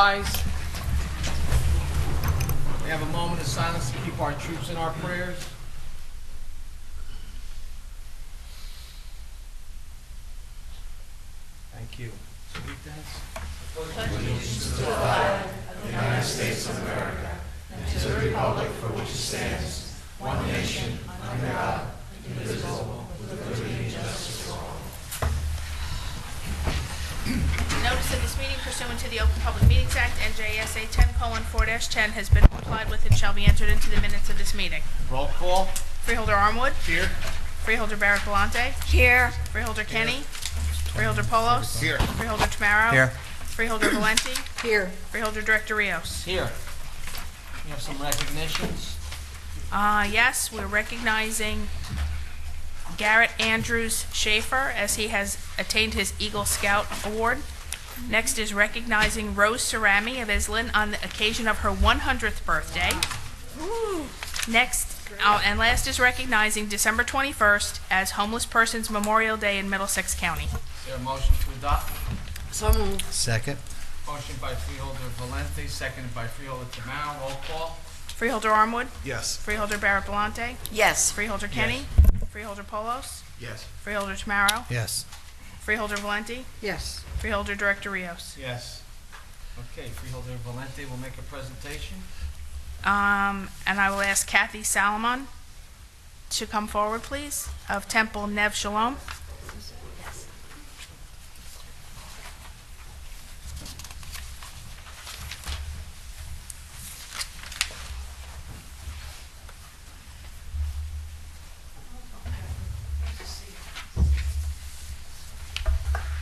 rise. We have a moment of silence to keep our troops in our prayers. Thank you. Allegiance to the flag of the United States of America and to the republic for which it stands, one nation, under God, indivisible, with liberty and justice for all. Notice of this meeting pursuant to the Open Public Meetings Act, NJSA 10:4-10, has been complied with and shall be entered into the minutes of this meeting. Roll call. Freeholder Armwood. Here. Freeholder Barrett Galante. Here. Freeholder Kenny. Freeholder Polos. Here. Freeholder Tamaro. Here. Freeholder Valenti. Here. Freeholder Director Rios. Here. We have some recognitions. Yes, we're recognizing Garrett Andrews Schaefer as he has attained his Eagle Scout Award. Next is recognizing Rose Cerami of Islin on the occasion of her 100th birthday. Next, and last is recognizing December 21st as Homeless Persons Memorial Day in Middlesex County. Is there a motion to adopt? So moved. Second. Motion by Freeholder Valenti, seconded by Freeholder Tamaro. Roll call. Freeholder Armwood. Yes. Freeholder Barrett Galante. Yes. Freeholder Kenny. Freeholder Polos. Yes. Freeholder Tamaro. Yes. Freeholder Valenti. Yes. Freeholder Director Rios. Yes. Okay, Freeholder Valenti will make a presentation. And I will ask Kathy Salomon to come forward, please, of Temple Nev Shalom.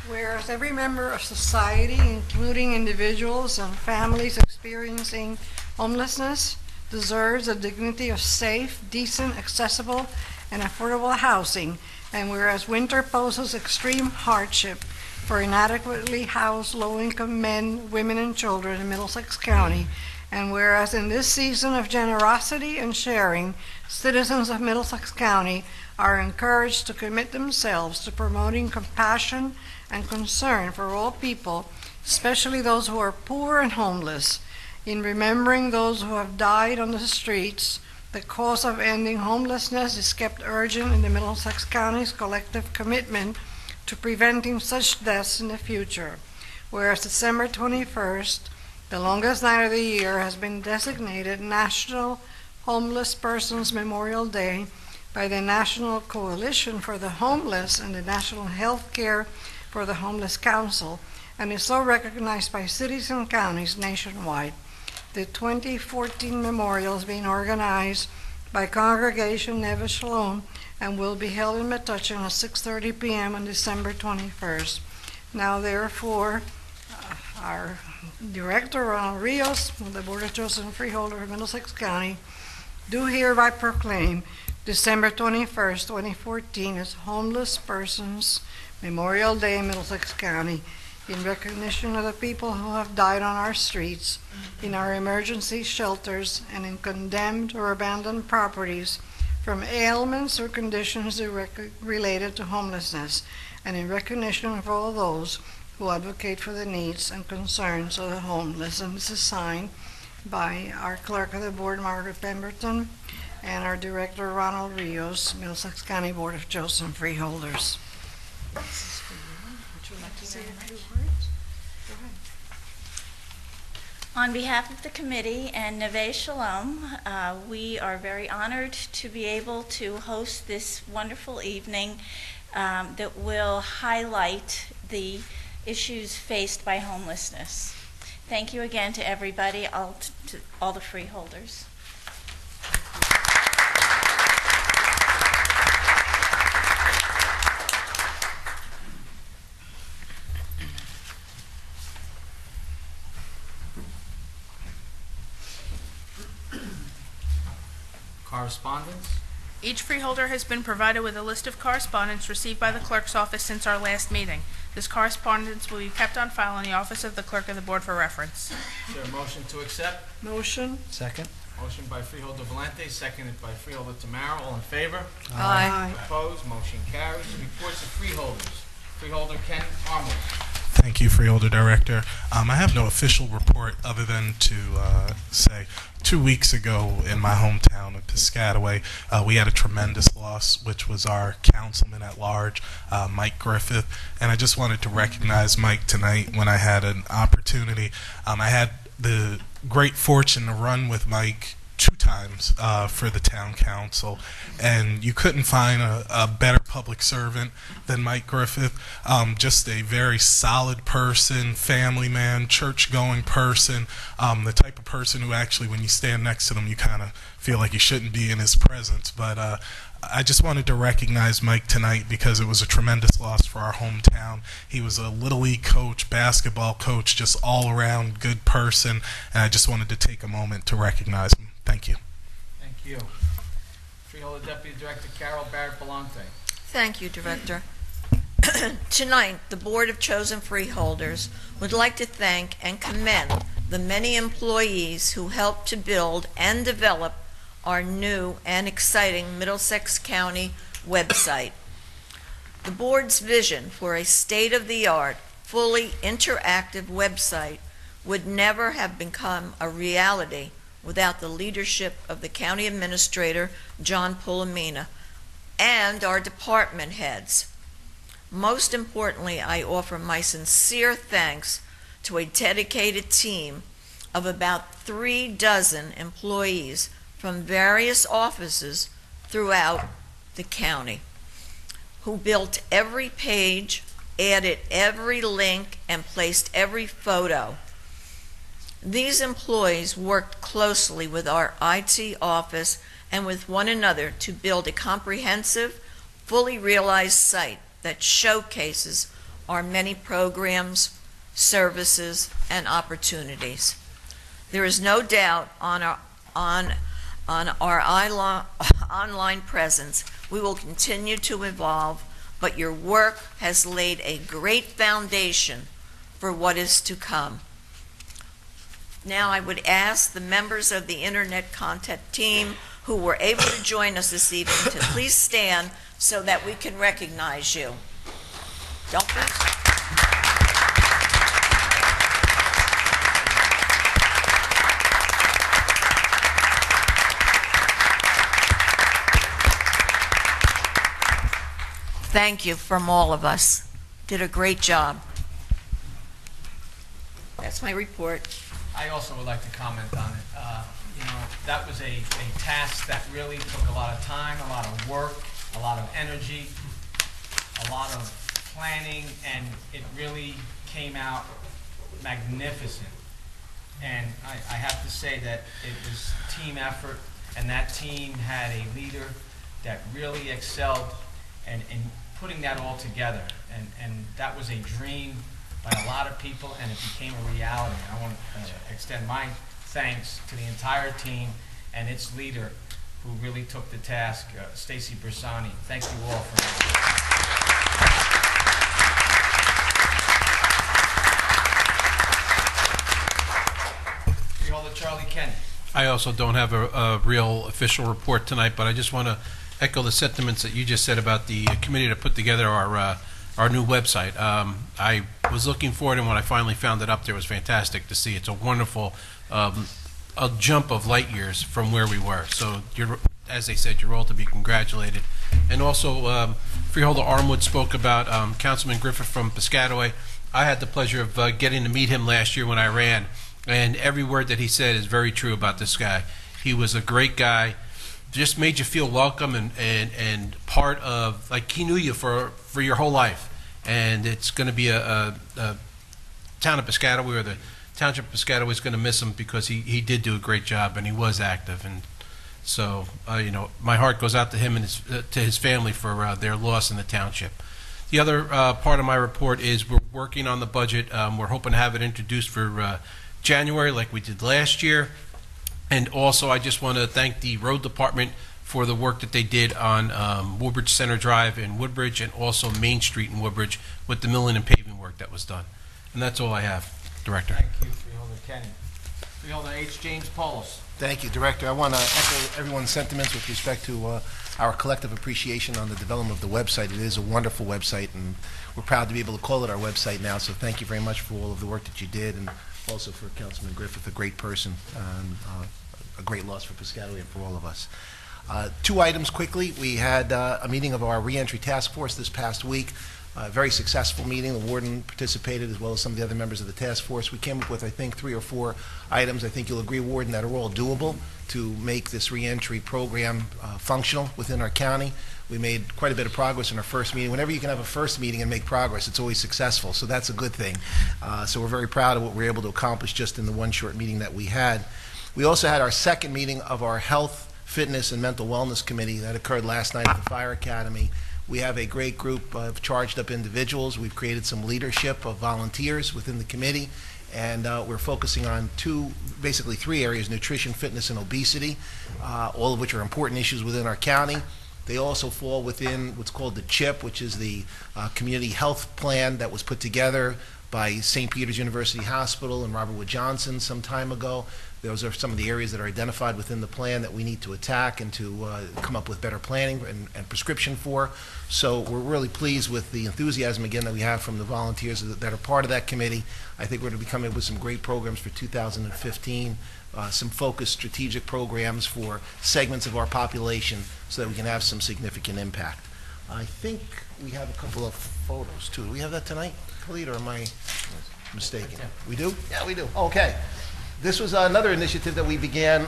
Whereas every member of society, including individuals and families experiencing homelessness, deserves the dignity of safe, decent, accessible, and affordable housing, and whereas winter poses extreme hardship for inadequately housed low-income men, women, and children in Middlesex County, and whereas in this season of generosity and sharing, citizens of Middlesex County are encouraged to commit themselves to promoting compassion and concern for all people, especially those who are poor and homeless. In remembering those who have died on the streets, the cause of ending homelessness is kept urgent in the Middlesex County's collective commitment to preventing such deaths in the future. Whereas December 21st, the longest night of the year, has been designated National Homeless Persons Memorial Day by the National Coalition for the Homeless and the National Health Care for the Homeless Council, and is so recognized by cities and counties nationwide. The 2014 memorial is being organized by Congregation Neve Shalom and will be held in Metuchen at 6:30 p.m. on December 21st. Now, therefore, our Director, Ronald Rios, of the Board of Chosen Freeholder of Middlesex County, do hereby proclaim December 21st, 2014 as Homeless Persons Memorial Day in Middlesex County, in recognition of the people who have died on our streets, in our emergency shelters, and in condemned or abandoned properties from ailments or conditions related to homelessness, and in recognition of all those who advocate for the needs and concerns of the homeless. And this is signed by our Clerk of the Board, Margaret Pemberton, and our Director, Ronald Rios, Middlesex County Board of Chosen Freeholders. This is for you. Would you like to say a few words? Go ahead. On behalf of the committee and Neve Shalom, we are very honored to be able to host this wonderful evening that will highlight the issues faced by homelessness. Thank you again to everybody, to all the freeholders. Correspondence. Each freeholder has been provided with a list of correspondence received by the clerk's office since our last meeting. This correspondence will be kept on file in the office of the clerk of the board for reference. Is there a motion to accept? Motion. Second. Motion by Freeholder Valenti, seconded by Freeholder Tamaro. All in favor? Aye. Opposed? Motion carries. Reports of freeholders. Freeholder Ken Armour. Thank you, Freeholder Director. I have no official report other than to say 2 weeks ago in my hometown of Piscataway, we had a tremendous loss, which was our councilman at large, Mike Griffith. And I just wanted to recognize Mike tonight when I had an opportunity. I had the great fortune to run with Mike 2 times for the town council, and you couldn't find a better public servant than Mike Griffith. Just a very solid person, family man, church-going person, the type of person who actually, when you stand next to them, you kind of feel like you shouldn't be in his presence. But I just wanted to recognize Mike tonight because it was a tremendous loss for our hometown. He was a Little League coach, basketball coach, just all-around good person, and I just wanted to take a moment to recognize him. Thank you. Thank you. Freeholder Deputy Director Carol Barrett-Belante. Thank you, Director. Tonight, the Board of Chosen Freeholders would like to thank and commend the many employees who helped to build and develop our new and exciting Middlesex County website. The Board's vision for a state-of-the-art, fully interactive website would never have become a reality without the leadership of the County Administrator, John Pulamina, and our department heads. Most importantly, I offer my sincere thanks to a dedicated team of about 36 employees from various offices throughout the county, who built every page, added every link, and placed every photo. These employees worked closely with our IT office and with one another to build a comprehensive, fully realized site that showcases our many programs, services, and opportunities. There is no doubt on our online presence, we will continue to evolve, but your work has laid a great foundation for what is to come. Now I would ask the members of the Internet Content team who were able to join us this evening to please stand so that we can recognize you. Don't please. Thank you from all of us. Did a great job. That's my report. I also would like to comment on it. That was a task that really took a lot of time, a lot of work, a lot of energy, a lot of planning, and it really came out magnificent. And I have to say that it was a team effort, and that team had a leader that really excelled in putting that all together. And that was a dream by a lot of people, and it became a reality. I want to extend my thanks to the entire team and its leader, who really took the task, Stacy Bersani. Thank you all for that. Freeholder Charlie Kenny. I also don't have a real official report tonight, but I just want to echo the sentiments that you just said about the committee to put together our new website. I was looking for it, and when I finally found it up there, it was fantastic to see. It's a wonderful a jump of light years from where we were. So, as they said, you're all to be congratulated. And also, Freeholder Armwood spoke about Councilman Griffith from Piscataway. I had the pleasure of getting to meet him last year when I ran, and every word that he said is very true about this guy. He was a great guy. Just made you feel welcome and part of, like, he knew you for your whole life. And it's going to be a town of Piscataway, or the Township of Piscataway is going to miss him, because he did do a great job and he was active. And so, my heart goes out to him and to his family for their loss in the township. The other part of my report is we're working on the budget. We're hoping to have it introduced for January like we did last year. And also, I just want to thank the road department for the work that they did on Woodbridge Center Drive in Woodbridge, and also Main Street in Woodbridge with the milling and paving work that was done. And that's all I have, Director. Thank you, Freeholder Kenny. Freeholder H. James Polis. Thank you, Director. I want to echo everyone's sentiments with respect to our collective appreciation on the development of the website. It is a wonderful website, and we're proud to be able to call it our website now, so thank you very much for all of the work that you did, and also for Councilman Griffith, a great person, and a great loss for Piscataway and for all of us. Two items quickly. We had a meeting of our reentry task force this past week. A very successful meeting. The warden participated as well as some of the other members of the task force. We came up with, I think, 3 or 4 items. I think you'll agree, Warden, that are all doable to make this reentry program functional within our county. We made quite a bit of progress in our first meeting. Whenever you can have a first meeting and make progress, it's always successful, so that's a good thing. So we're very proud of what we were able to accomplish just in the one short meeting that we had. We also had our second meeting of our Health, Fitness, and Mental Wellness Committee that occurred last night at the Fire Academy. We have a great group of charged up individuals. We've created some leadership of volunteers within the committee, and we're focusing on basically 3 areas: nutrition, fitness, and obesity, all of which are important issues within our county. They also fall within what's called the CHIP, which is the community health plan that was put together by St. Peter's University Hospital and Robert Wood Johnson some time ago. Those are some of the areas that are identified within the plan that we need to attack and to come up with better planning and prescription for. So we're really pleased with the enthusiasm, again, that we have from the volunteers that are part of that committee. I think we're going to be coming up with some great programs for 2015, some focused strategic programs for segments of our population so that we can have some significant impact. I think we have a couple of photos, too. Do we have that tonight, Khalid, or am I mistaken? We do? Yeah, we do. Okay. This was another initiative that we began.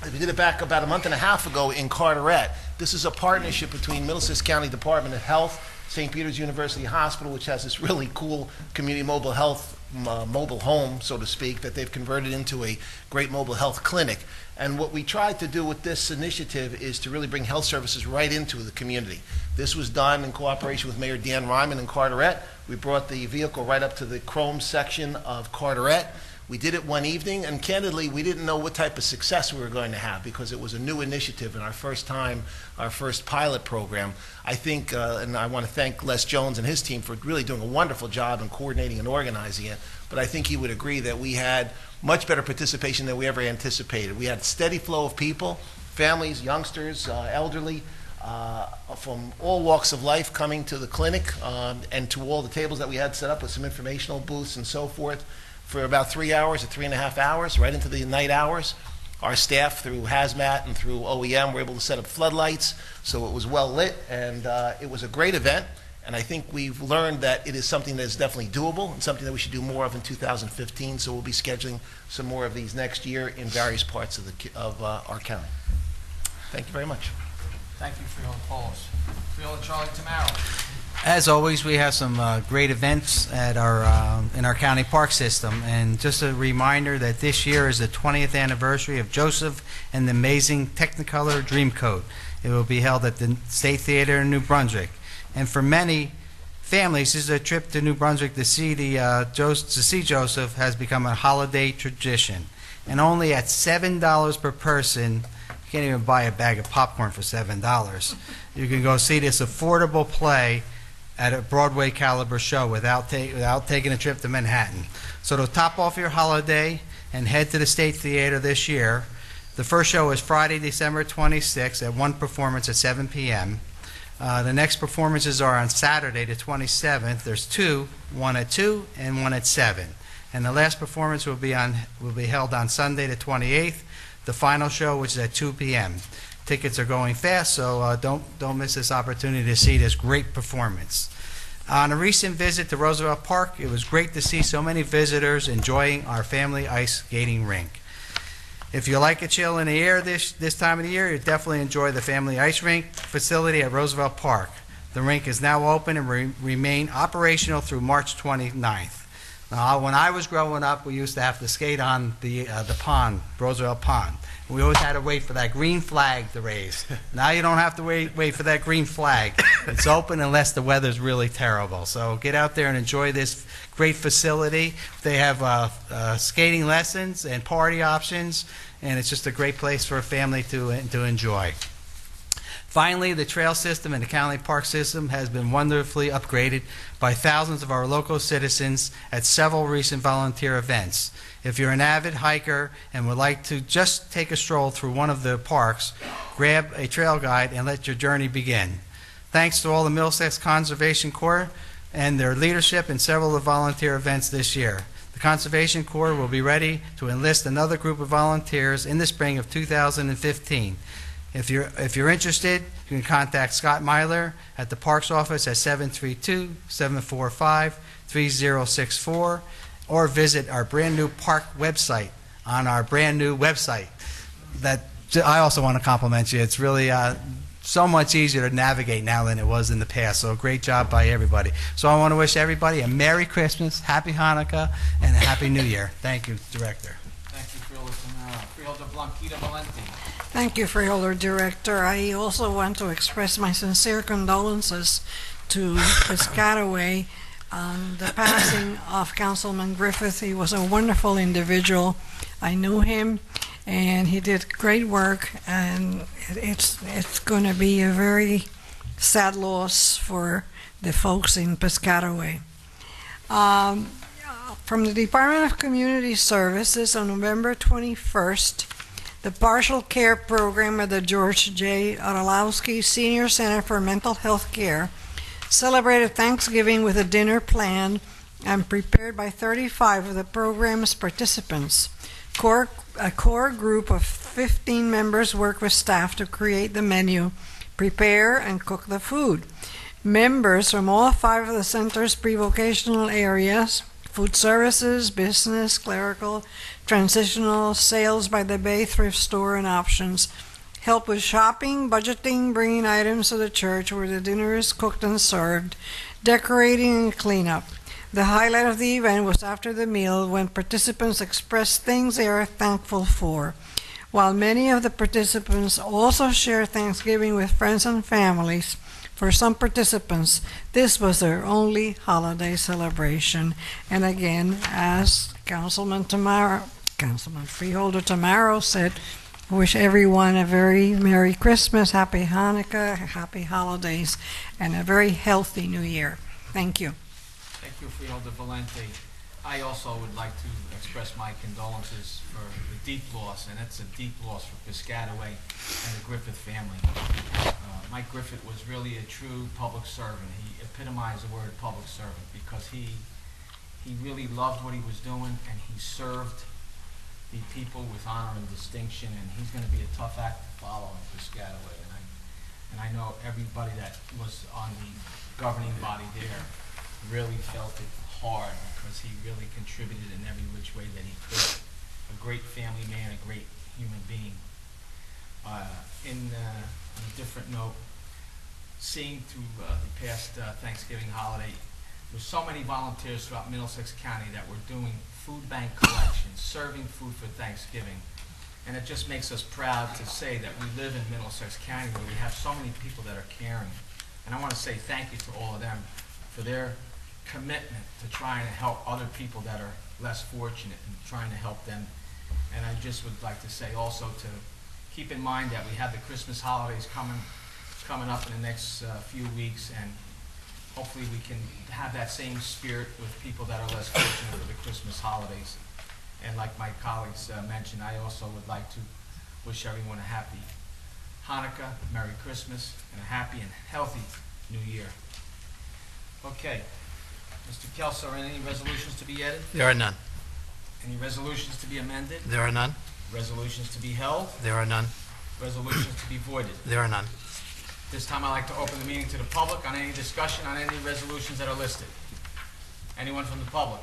We did it back about a month and a half ago in Carteret. This is a partnership between Middlesex County Department of Health, St. Peter's University Hospital, which has this really cool community mobile health mobile home, so to speak, that they've converted into a great mobile health clinic. And what we tried to do with this initiative is to really bring health services right into the community. This was done in cooperation with Mayor Dan Ryman in Carteret. We brought the vehicle right up to the Chrome section of Carteret. We did it one evening, and candidly, we didn't know what type of success we were going to have because it was a new initiative and our first time, our first pilot program. I think, and I want to thank Les Jones and his team for really doing a wonderful job in coordinating and organizing it, but I think he would agree that we had much better participation than we ever anticipated. We had steady flow of people, families, youngsters, elderly, from all walks of life coming to the clinic and to all the tables that we had set up with some informational booths and so forth for about 3 hours or 3.5 hours, right into the night hours. Our staff, through hazmat and through OEM, were able to set up floodlights, so it was well lit, and it was a great event. And I think we've learned that it is something that is definitely doable and something that we should do more of in 2015. So we'll be scheduling some more of these next year in various parts of our county. Thank you very much. Thank you, Freeholder Polis. Freeholder Charlie Tamaro. As always, we have some great events at in our county park system, and just a reminder that this year is the 20th anniversary of Joseph and the Amazing Technicolor Dreamcoat. It will be held at the State Theater in New Brunswick, and for many families, this is a trip to New Brunswick to see Joseph has become a holiday tradition. And only at $7 per person, you can't even buy a bag of popcorn for $7. You can go see this affordable play at a Broadway caliber show without taking a trip to Manhattan. So to top off your holiday and head to the State Theater this year, the first show is Friday, December 26th at one performance at 7 p.m. The next performances are on Saturday, the 27th. There's two, one at 2 and one at 7. And the last performance will be held on Sunday, the 28th. The final show, which is at 2 p.m. Tickets are going fast, so don't miss this opportunity to see this great performance. On a recent visit to Roosevelt Park, it was great to see so many visitors enjoying our family ice skating rink. If you like a chill in the air this time of the year, you definitely enjoy the family ice rink facility at Roosevelt Park. The rink is now open and remain operational through March 29th. Now, when I was growing up, we used to have to skate on the pond, Roosevelt Pond. We always had to wait for that green flag to raise. Now you don't have to wait for that green flag. It's open unless the weather's really terrible. So get out there and enjoy this great facility. They have skating lessons and party options, and it's just a great place for a family to enjoy. Finally, the trail system and the county park system has been wonderfully upgraded by thousands of our local citizens at several recent volunteer events. If you're an avid hiker and would like to just take a stroll through one of the parks, grab a trail guide and let your journey begin. Thanks to all the Middlesex Conservation Corps and their leadership in several of the volunteer events this year. The Conservation Corps will be ready to enlist another group of volunteers in the spring of 2015. If you're interested, you can contact Scott Myler at the Parks Office at 732-745-3064 or visit our brand new park website on our brand new website. That I also want to compliment you. It's really so much easier to navigate now than it was in the past. So great job by everybody. So I want to wish everybody a Merry Christmas, Happy Hanukkah, and a Happy New Year. Thank you, Director. Thank you, Freeholder Blanquita Valenti. Thank you, Freeholder Director. I also want to express my sincere condolences to Piscataway on the passing of Councilman Griffith. He was a wonderful individual. I knew him, and he did great work, and it's going to be a very sad loss for the folks in Piscataway. From the Department of Community Services on November 21st, the Partial Care Program at the George J. Orlowski Senior Center for Mental Health Care celebrated Thanksgiving with a dinner planned and prepared by 35 of the program's participants. A core group of 15 members worked with staff to create the menu, prepare, and cook the food. Members from all 5 of the center's pre-vocational areas, food services, business, clerical, transitional, sales by the Bay thrift store, and options, help with shopping, budgeting, bringing items to the church where the dinner is cooked and served, decorating, and cleanup. The highlight of the event was after the meal when participants expressed things they are thankful for. While many of the participants also shared Thanksgiving with friends and families, for some participants, this was their only holiday celebration. And again, as Councilman Freeholder Tamaro said, wish everyone a very Merry Christmas, Happy Hanukkah, Happy Holidays, and a very healthy New Year. Thank you. Thank you, Freeholder Valenti. I also would like to express my condolences for the deep loss, and it's a deep loss for Piscataway and the Griffith family. Mike Griffith was really a true public servant. He epitomized the word public servant because he really loved what he was doing, and he served the people with honor and distinction, and he's going to be a tough act to follow in Piscataway. And I know everybody that was on the governing body there really felt it hard because he really contributed in every which way that he could. A great family man, a great human being. On a different note, seeing through the past Thanksgiving holiday, there's so many volunteers throughout Middlesex County that were doing food bank collections, serving food for Thanksgiving. And it just makes us proud to say that we live in Middlesex County where we have so many people that are caring. And I want to say thank you to all of them for their commitment to trying to help other people that are less fortunate and trying to help them. And I just would like to say also to keep in mind that we have the Christmas holidays coming up in the next few weeks, and hopefully we can have that same spirit with people that are less fortunate for the Christmas holidays. And like my colleagues mentioned, I also would like to wish everyone a happy Hanukkah, Merry Christmas, and a happy and healthy New Year. Okay. Mr. Kelso, are any resolutions to be added? There are none. Any resolutions to be amended? There are none. Resolutions to be held? There are none. Resolutions to be voided? There are none. This time I'd like to open the meeting to the public on any discussion on any resolutions that are listed. Anyone from the public?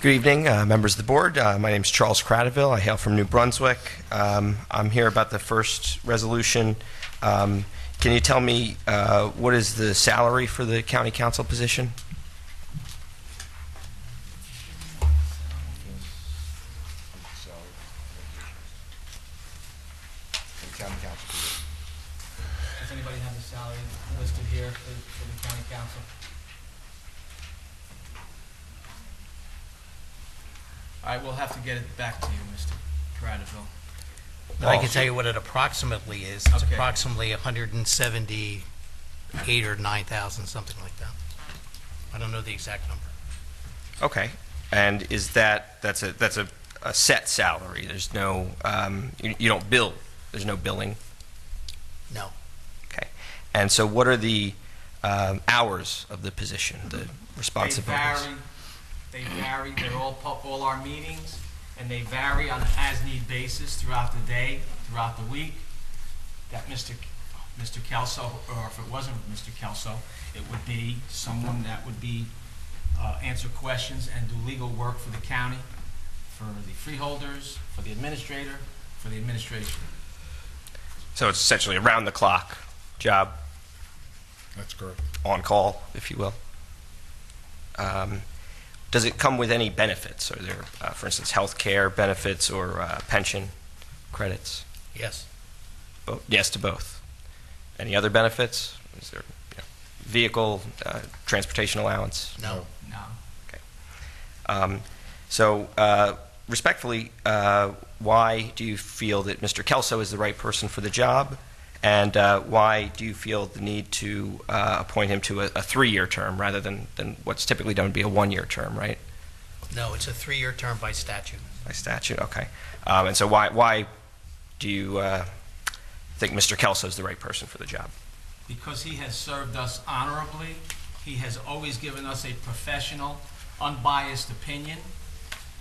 Good evening, members of the board. My name is Charles Cradaville. I hail from New Brunswick. I'm here about the first resolution. Can you tell me what is the salary for the county council position? Does anybody have the salary? salary listed here for the county council. All right, we'll have to get it back to you, Mr. Cradaville. But I can tell you what it approximately is. It's Okay. approximately 178 or 9,000, something like that. I don't know the exact number. Okay. And is that's a set salary? There's no, you don't bill, there's no billing? No. Okay. And so what are the hours of the position, the responsibilities? They vary, they're all our meetings, and they vary on an as-need basis throughout the day, throughout the week. That Mr. Kelso, or if it wasn't Mr. Kelso, it would be someone that would be, answer questions and do legal work for the county, for the freeholders, for the administrator, for the administration. So it's essentially a round-the-clock job, That's correct. on call, if you will. Does it come with any benefits? Are there, for instance, health care benefits or pension credits? Yes. Yes to both. Any other benefits? Is there vehicle, transportation allowance? No. No. So, respectfully, why do you feel that Mr. Kelso is the right person for the job? And why do you feel the need to appoint him to a 3-year term rather than what's typically done to be a 1-year term, right? No, it's a 3-year term by statute. By statute, okay. And so why do you think Mr. Kelso is the right person for the job? Because he has served us honorably. He has always given us a professional, unbiased opinion,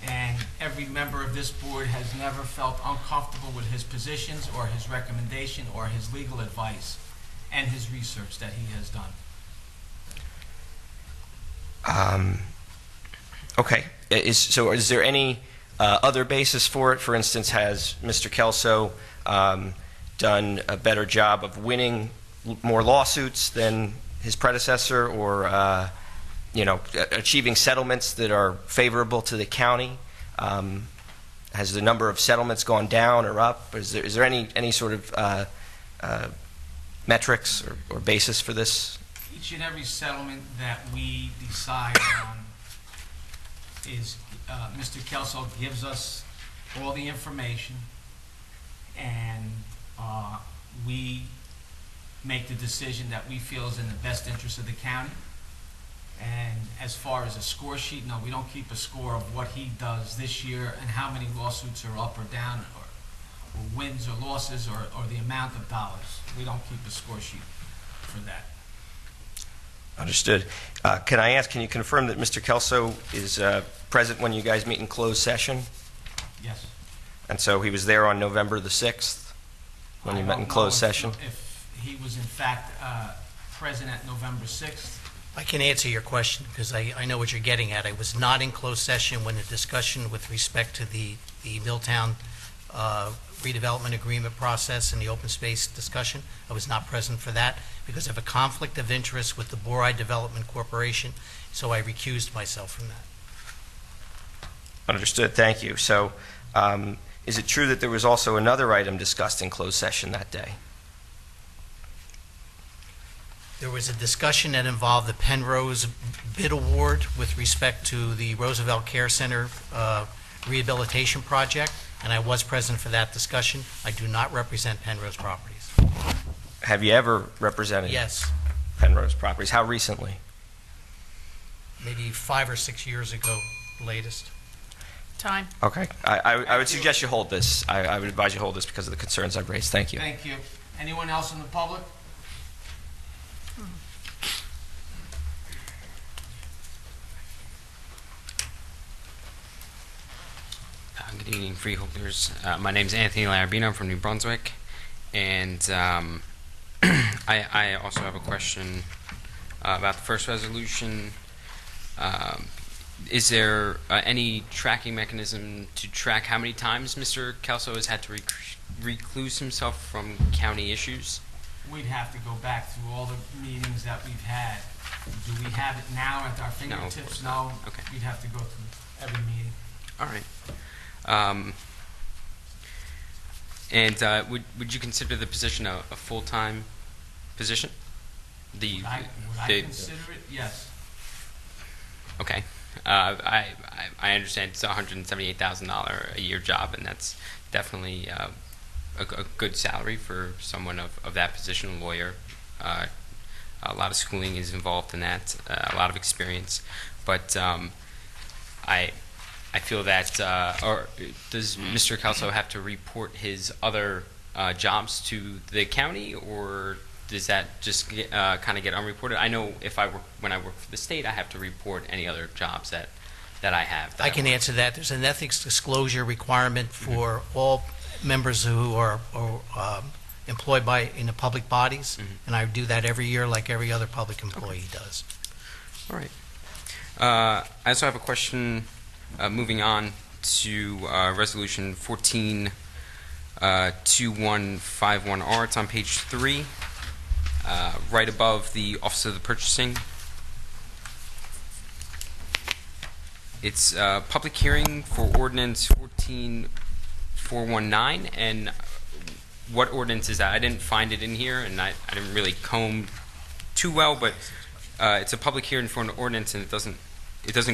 and every member of this board has never felt uncomfortable with his positions or his recommendation or his legal advice and his research that he has done. Okay. So is there any other basis for it? For instance, has Mr. Kelso done a better job of winning more lawsuits than his predecessor, or achieving settlements that are favorable to the county? Has the number of settlements gone down or up? Is there any sort of metrics or basis for this? Each and every settlement that we decide on is, Mr. Kelso gives us all the information, and we make the decision that we feel is in the best interest of the county. And as far as a score sheet, no, we don't keep a score of what he does this year and how many lawsuits are up or down, or wins or losses, or the amount of dollars. We don't keep a score sheet for that. Understood. Can you confirm that Mr. Kelso is present when you guys meet in closed session? Yes. And so he was there on November the 6th when you met in closed session? If he was in fact present at November 6th. I can answer your question because I know what you're getting at. I was not in closed session when the discussion with respect to the Milltown redevelopment agreement process and the open space discussion. I was not present for that because of a conflict of interest with the Boride Development Corporation, so I recused myself from that. Understood. Thank you. So is it true that there was also another item discussed in closed session that day? There was a discussion that involved the Penrose bid award with respect to the Roosevelt Care Center rehabilitation project, and I was present for that discussion. I do not represent Penrose Properties. Have you ever represented Yes, Penrose Properties? How recently? maybe 5 or 6 years ago, latest. Time. Okay. I would suggest you hold this. I would advise you hold this because of the concerns I've raised. Thank you. Thank you. Anyone else in the public? Good evening, Freeholders. My name is Anthony Larabino. I'm from New Brunswick, and I also have a question about the first resolution. Is there any tracking mechanism to track how many times Mr. Kelso has had to recluse himself from county issues? We'd have to go back through all the meetings that we've had. Do we have it now at our fingertips? No. Okay. We'd have to go through every meeting. All right. Would you consider the position a full-time position? The, Would I the consider it? Yes. okay. I understand it's a $178,000 a year job, and that's definitely a good salary for someone of that position, a lawyer. A lot of schooling is involved in that, a lot of experience. But I feel that, or does Mr. Kelso have to report his other jobs to the county, or does that just kind of get unreported? I know when I work for the state, I have to report any other jobs that I have. I can answer that. There's an ethics disclosure requirement for all members who are employed in the public bodies, and I do that every year like every other public employee does. All right. I also have a question moving on to Resolution 14-2151R. It's on page 3, right above the Office of the Purchasing. It's public hearing for ordinance 14419, and what ordinance is that? I didn't find it in here, and I didn't really comb too well, but it's a public hearing for an ordinance, and it doesn't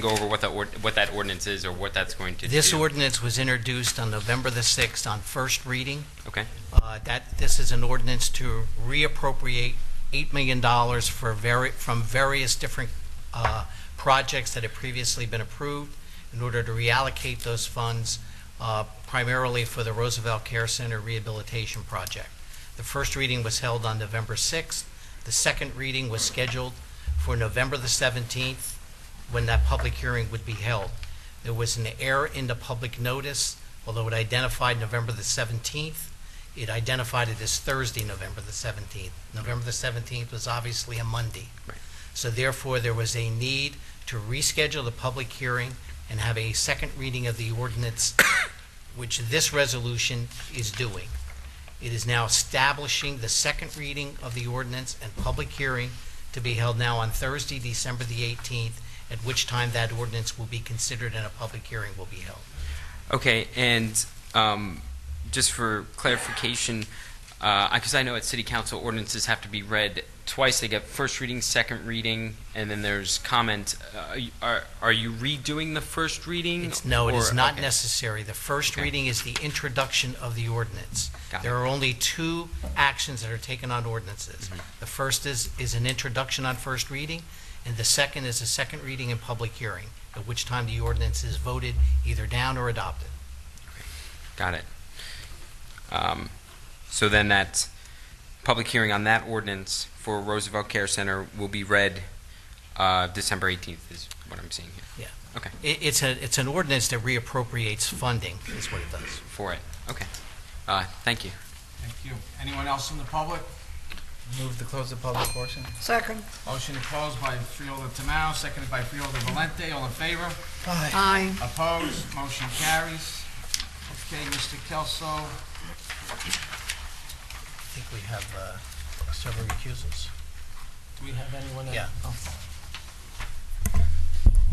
go over what that ordinance is or what that's going to do. This ordinance was introduced on November the 6th on first reading. Okay. This is an ordinance to reappropriate $8 million from various different projects that had previously been approved in order to reallocate those funds primarily for the Roosevelt Care Center Rehabilitation Project. The first reading was held on November 6th. The second reading was scheduled for November the 17th, when that public hearing would be held. There was an error in the public notice. Although it identified November the 17th, it identified it as Thursday, November the 17th. November the 17th was obviously a Monday. Right. So therefore, there was a need to reschedule the public hearing and have a second reading of the ordinance, which this resolution is doing. It is now establishing the second reading of the ordinance and public hearing to be held now on Thursday, December the 18th, at which time that ordinance will be considered and a public hearing will be held. Okay, and just for clarification, because I know at City Council ordinances have to be read twice. They get first reading, second reading, and then there's comment. Are you redoing the first reading? No, it is not okay. necessary. The first reading is the introduction of the ordinance. Got There it. are only two actions that are taken on ordinances. The first is an introduction on first reading, and the second is a second reading and public hearing, at which time the ordinance is voted either down or adopted. Got it. So then that public hearing on that ordinance for Roosevelt Care Center will be read December 18th is what I'm seeing here. Yeah. Okay. It's an ordinance that reappropriates funding, is what it does. For it. Okay. Thank you. Thank you. Anyone else from the public? Move to close the public portion. Second. Motion to close by Freeholder Tamao, seconded by Freeholder Valente. All in favor? Aye. Opposed? Motion carries. Okay, Mr. Kelso. I think we have several recusals. Do we have anyone? Yeah.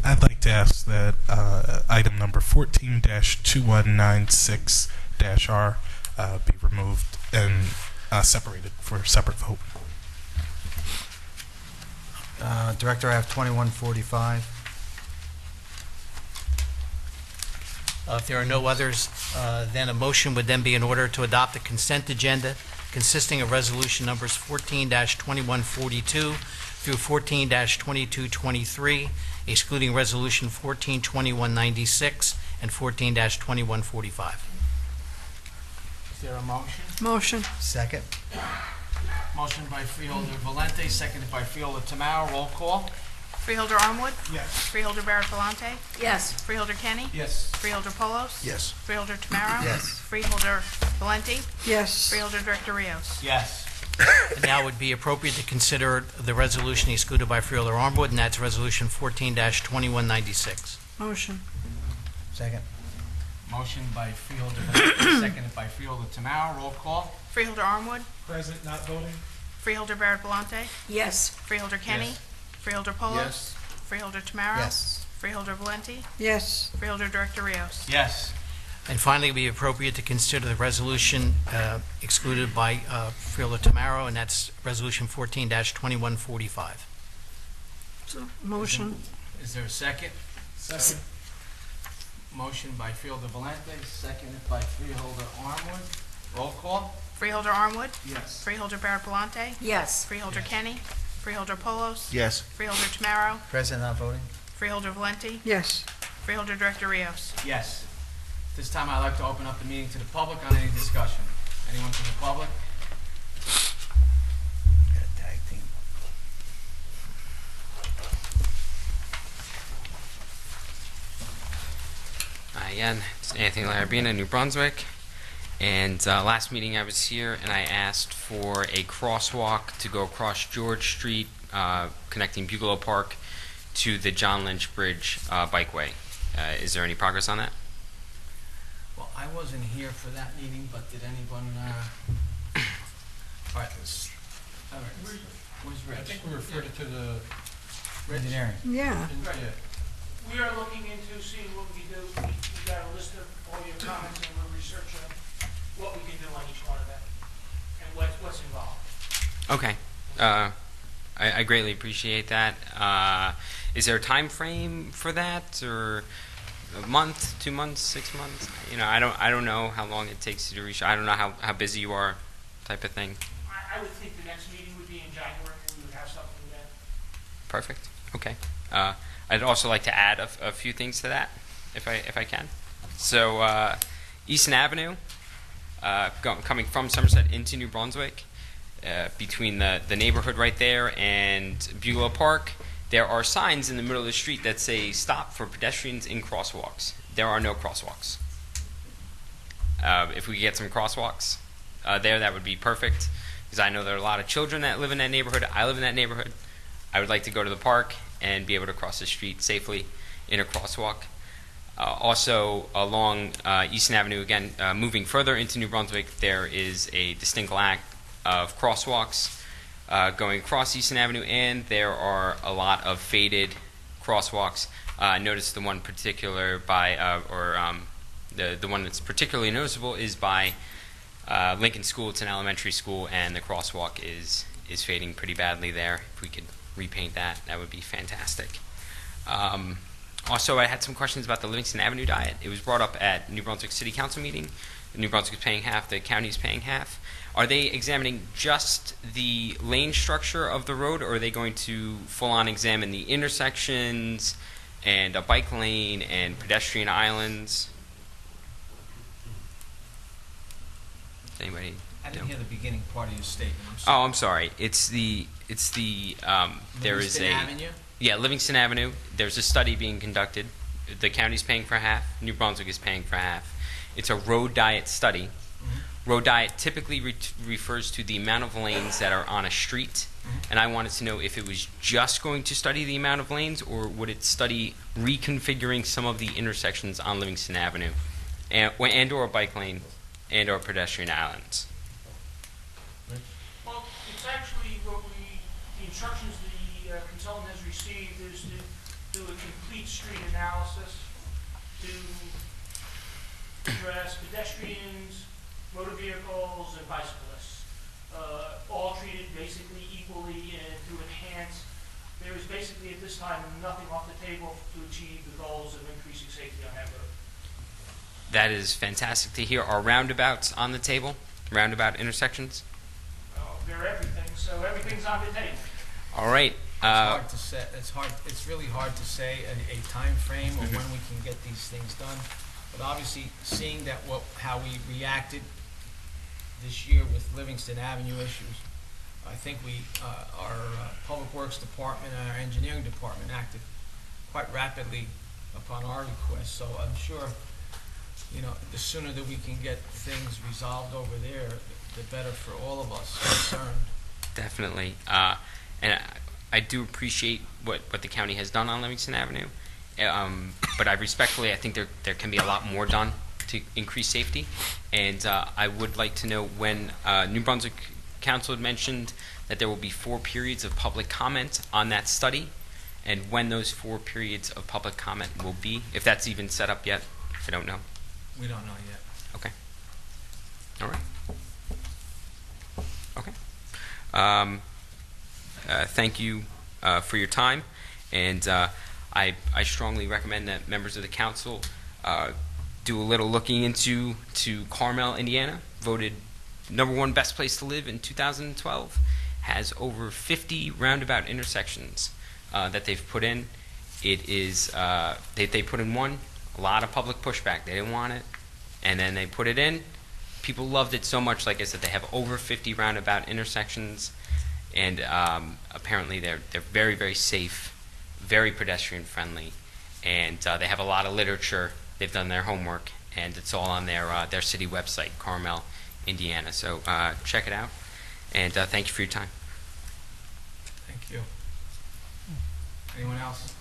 I'd like to ask that item number 14-2196-R be removed and separated for a separate vote. Director, I have 2145. If there are no others, then a motion would then be in order to adopt the consent agenda consisting of resolution numbers 14-2142 through 14-2223, excluding resolution 14-2196 and 14-2145. Is there a motion? Motion. Second. Motion by Freeholder Valente, seconded by Freeholder Tamao. Roll call. Freeholder Armwood? Yes. Freeholder Barrett Valente? Yes. Freeholder Kenny? Yes. Freeholder Polos? Yes. Freeholder Tamaro? Yes. Freeholder Valente? Yes. Freeholder Director Rios? Yes. And now would be appropriate to consider the resolution excluded by Freeholder Armwood, and that's resolution 14-2196. Motion. Second. Motion by Freeholder Valente, seconded by Freeholder Tamao. Roll call. Freeholder Armwood? Present, not voting. Freeholder Barrett Valente? Yes. Freeholder Kenny? Yes. Freeholder Polos? Yes. Freeholder Tamaro? Yes. Freeholder Valente? Yes. Freeholder Director Rios? Yes. And finally, it would be appropriate to consider the resolution excluded by Freeholder Tamaro, and that's Resolution 14-2145. So, motion. Is there a second? Second. Motion by Freeholder Valente, seconded by Freeholder Armwood. Roll call? Freeholder Armwood? Yes. Freeholder Barrett Palante? Yes. Freeholder Yes. Kenny? Freeholder Polos? Yes. Freeholder Tamaro? President not voting? Freeholder Valenti? Yes. Freeholder Director Rios? Yes. This time I'd like to open up the meeting to the public on any discussion. Anyone from the public? Got a tag team. Again, it's Anthony Larabina, New Brunswick. And last meeting I was here and I asked for a crosswalk to go across George Street, connecting Bugalo Park to the John Lynch Bridge bikeway. Is there any progress on that? Well, I wasn't here for that meeting, but did anyone, all right, all right. Where's Rich? I think we referred it to the Engineering. Yeah. We are looking into seeing what we can do. We got a list of all your comments and we're researching what we can do on each one of them and what's involved. Okay. I greatly appreciate that. Is there a time frame for that, or a month, 2 months, 6 months? You know, I don't know how long it takes you to reach. I don't know how busy you are, type of thing. I would think the next meeting would be in January and we would have something then. Perfect. Okay. I'd also like to add a few things to that, if I can. So, Easton Avenue, coming from Somerset into New Brunswick, between the neighborhood right there and Bugalo Park, there are signs in the middle of the street that say "Stop for pedestrians in crosswalks." There are no crosswalks. If we could get some crosswalks there, that would be perfect, because I know there are a lot of children that live in that neighborhood. I live in that neighborhood. I would like to go to the park and be able to cross the street safely in a crosswalk. Also, along Easton Avenue, again, moving further into New Brunswick, there is a distinct lack of crosswalks going across Easton Avenue, and there are a lot of faded crosswalks. Notice the one particular by, the one that's particularly noticeable is by Lincoln School. It's an elementary school, and the crosswalk is fading pretty badly there. If we could repaint that, that would be fantastic. Also, I had some questions about the Livingston Avenue diet. It was brought up at New Brunswick City Council meeting. New Brunswick is paying half, the county is paying half. Are they examining just the lane structure of the road, or are they going to full-on examine the intersections and a bike lane and pedestrian islands? Anybody? I didn't hear the beginning part of your statement. I'm sorry. Oh, I'm sorry. It's the there is Livingston a Avenue? Yeah, Livingston Avenue. There's a study being conducted. The county's paying for half. New Brunswick is paying for half. It's a road diet study. Road diet typically refers to the amount of lanes that are on a street, and I wanted to know if it was just going to study the amount of lanes, or would it study reconfiguring some of the intersections on Livingston Avenue, and or a bike lane, and or pedestrian islands. Well, it's actually the instructions the consultant has received is to do a complete street analysis to address pedestrians, motor vehicles, and bicyclists, all treated basically equally and to enhance. There is basically at this time nothing off the table to achieve the goals of increasing safety on that road. That is fantastic to hear. Are roundabouts on the table? Roundabout intersections? They're everything, so everything's on the table. All right. It's hard to say. It's really hard to say a time frame or when we can get these things done. But obviously, seeing that how we reacted this year with Livingston Avenue issues, I think our Public Works Department and our Engineering Department acted quite rapidly upon our request. So I'm sure, the sooner that we can get things resolved over there, the better for all of us concerned. Definitely. And I do appreciate what the county has done on Livingston Avenue. But I think there can be a lot more done to increase safety. And I would like to know when New Brunswick Council had mentioned that there will be 4 periods of public comment on that study, and when those 4 periods of public comment will be. If that's even set up yet, I don't know. We don't know yet. Okay. All right. Okay. Thank you for your time, and I strongly recommend that members of the council do a little looking into Carmel, Indiana, voted #1 best place to live in 2012, has over 50 roundabout intersections that they've put in. It is they put in one, a lot of public pushback. They didn't want it, and then they put it in. People loved it so much, like I said, they have over 50 roundabout intersections, and apparently they're very, very safe, very pedestrian friendly, and they have a lot of literature. They've done their homework, and it's all on their city website, Carmel, Indiana. So check it out, and thank you for your time. Thank you. Anyone else?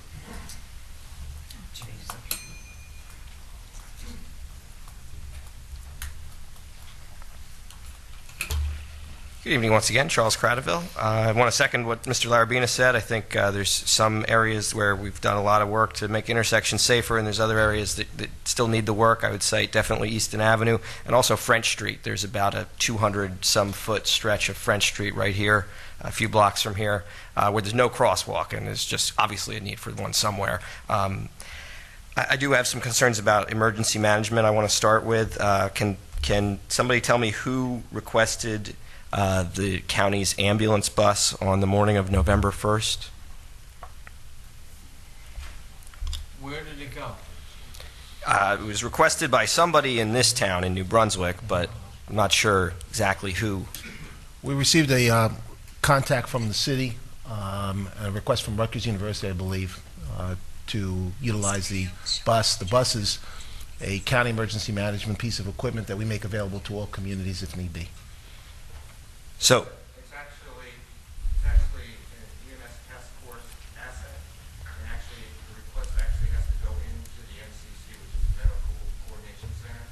Good evening once again, Charles Cradaville. I want to second what Mr. Larabina said. I think there's some areas where we've done a lot of work to make intersections safer, and there's other areas that still need the work. I would say definitely Easton Avenue and also French Street. There's about a 200-some foot stretch of French Street right here, a few blocks from here, where there's no crosswalk, and there's just obviously a need for one somewhere. I do have some concerns about emergency management I want to start with. Can somebody tell me who requested the county's ambulance bus on the morning of November 1st? Where did it go? It was requested by somebody in this town in New Brunswick, but I'm not sure exactly who. We received a contact from the city, a request from Rutgers University, I believe, to utilize the bus. The bus is a county emergency management piece of equipment that we make available to all communities if need be. So, It's actually an EMS task force asset, and actually the request actually has to go into the MCC, which is the Medical Coordination Center.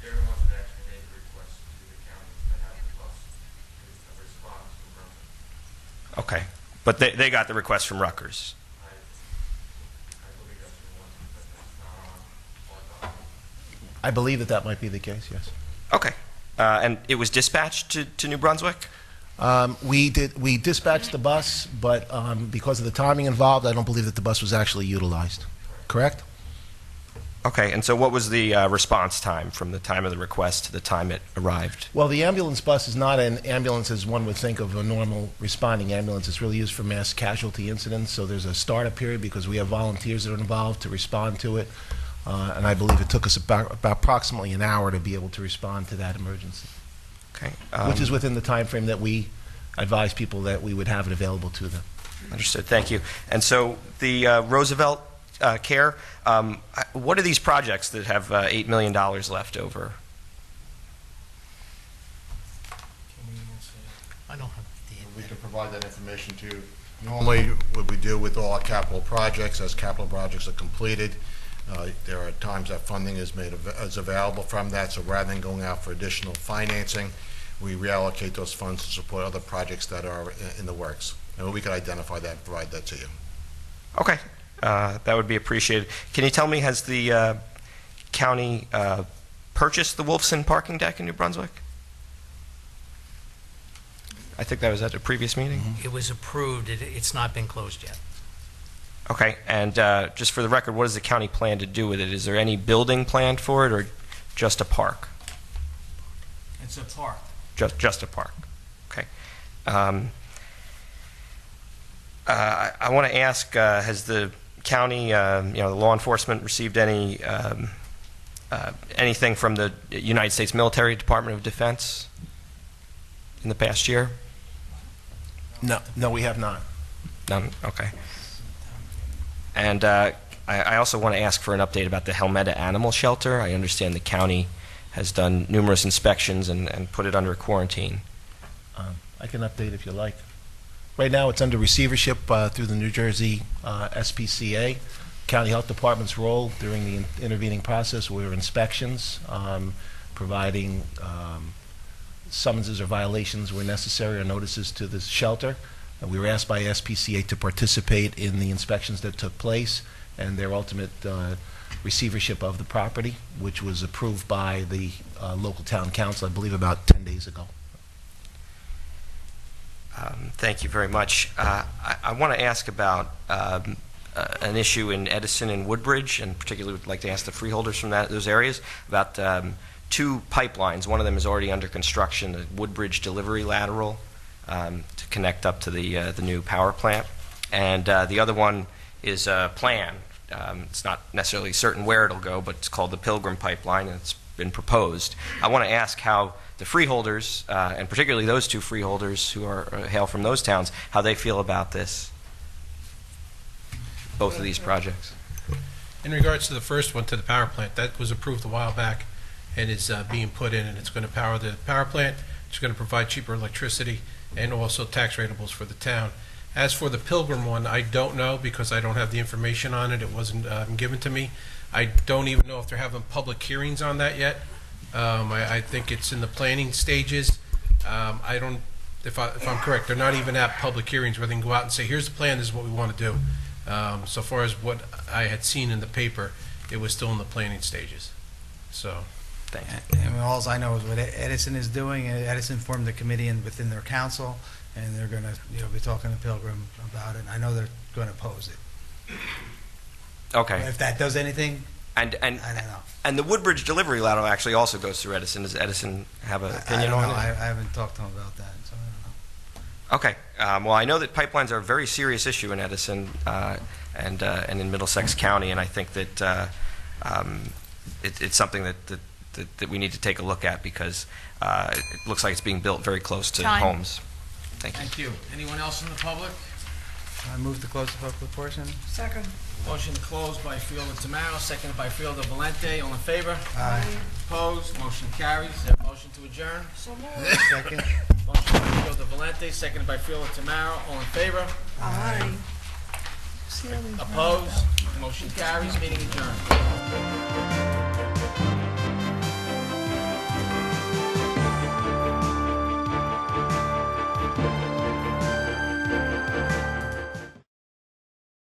They're the ones that actually made the request to the county to have the bus to respond to Brunswick. okay. But they got the request from Rutgers. I believe that's the one, but that's not on our document. I believe that might be the case, yes. Okay. And it was dispatched to New Brunswick? We dispatched the bus, but because of the timing involved, I don't believe that the bus was actually utilized. Correct? Okay, and so what was the response time from the time of the request to the time it arrived? Well, the ambulance bus is not an ambulance as one would think of a normal responding ambulance. It's really used for mass casualty incidents, so there's a startup period because we have volunteers that are involved to respond to it. And I believe it took us about approximately an hour to be able to respond to that emergency. Okay. Which is within the time frame that we advise people that we would have it available to them. Understood. Thank you. And so the Roosevelt Care, what are these projects that have $8 million left over? I don't have We can provide that information to you. Normally, what we do with all our capital projects, as capital projects are completed, there are times that funding is available from that, so rather than going out for additional financing, we reallocate those funds to support other projects that are in the works. And we can identify that and provide that to you. Okay. That would be appreciated. Can you tell me, has the county purchased the Wolfson parking deck in New Brunswick? I think that was at a previous meeting. It was approved. It's not been closed yet. Okay, and just for the record, what does the county plan to do with it? Is there any building planned for it, or just a park? It's a park. Just a park. Okay. I want to ask: has the county, the law enforcement, received any anything from the United States Military Department of Defense in the past year? No, we have not. None. Okay. And I also want to ask for an update about the Helmetta Animal Shelter. I understand the county has done numerous inspections and put it under quarantine. I can update if you like. Right now, it's under receivership through the New Jersey SPCA. County Health Department's role during the intervening process were inspections, providing summonses or violations where necessary or notices to the shelter. We were asked by SPCA to participate in the inspections that took place, and their ultimate receivership of the property, which was approved by the local town council, I believe, about 10 days ago. Thank you very much. I want to ask about an issue in Edison and Woodbridge, and particularly would like to ask the freeholders from those areas about two pipelines. One of them is already under construction, the Woodbridge delivery lateral to connect up to the new power plant, and the other one is a plan. It's not necessarily certain where it'll go, but it's called the Pilgrim Pipeline, and it's been proposed. I want to ask how the freeholders, and particularly those two freeholders who hail from those towns, how they feel about this, both of these projects. In regards to the first one, to the power plant, that was approved a while back and is being put in, and it's going to power the power plant. It's going to provide cheaper electricity and also tax rateables for the town. As for the Pilgrim one, I don't know because I don't have the information on it. It wasn't given to me. I don't even know if they're having public hearings on that yet. I think it's in the planning stages. I don't, if I'm correct, they're not even at public hearings where they can go out and say, here's the plan, this is what we want to do. So far as what I had seen in the paper, it was still in the planning stages. So, thank you. And all I know is what Edison is doing. Edison formed a committee within their council, and they're going to be talking to Pilgrim about it. I know they're going to oppose it. Okay. If that does anything, and I don't know. And the Woodbridge delivery lateral actually also goes through Edison. Does Edison have an opinion on it? I haven't talked to him about that, so I don't know. Okay. Well, I know that pipelines are a very serious issue in Edison and in Middlesex County, and I think that it's something that we need to take a look at because it looks like it's being built very close to homes. Thank you. Thank you. Anyone else in the public? I move to close the public portion. Second. Motion to close by Fielder Tamaro, seconded by Fielder Valente. All in favor? Aye. Opposed? Motion carries. Is there a motion to adjourn? So moved. Second. Motion by Fielder Valente, seconded by Fielder Tamaro. All in favor? Aye. Opposed? Motion carries. Meeting adjourned.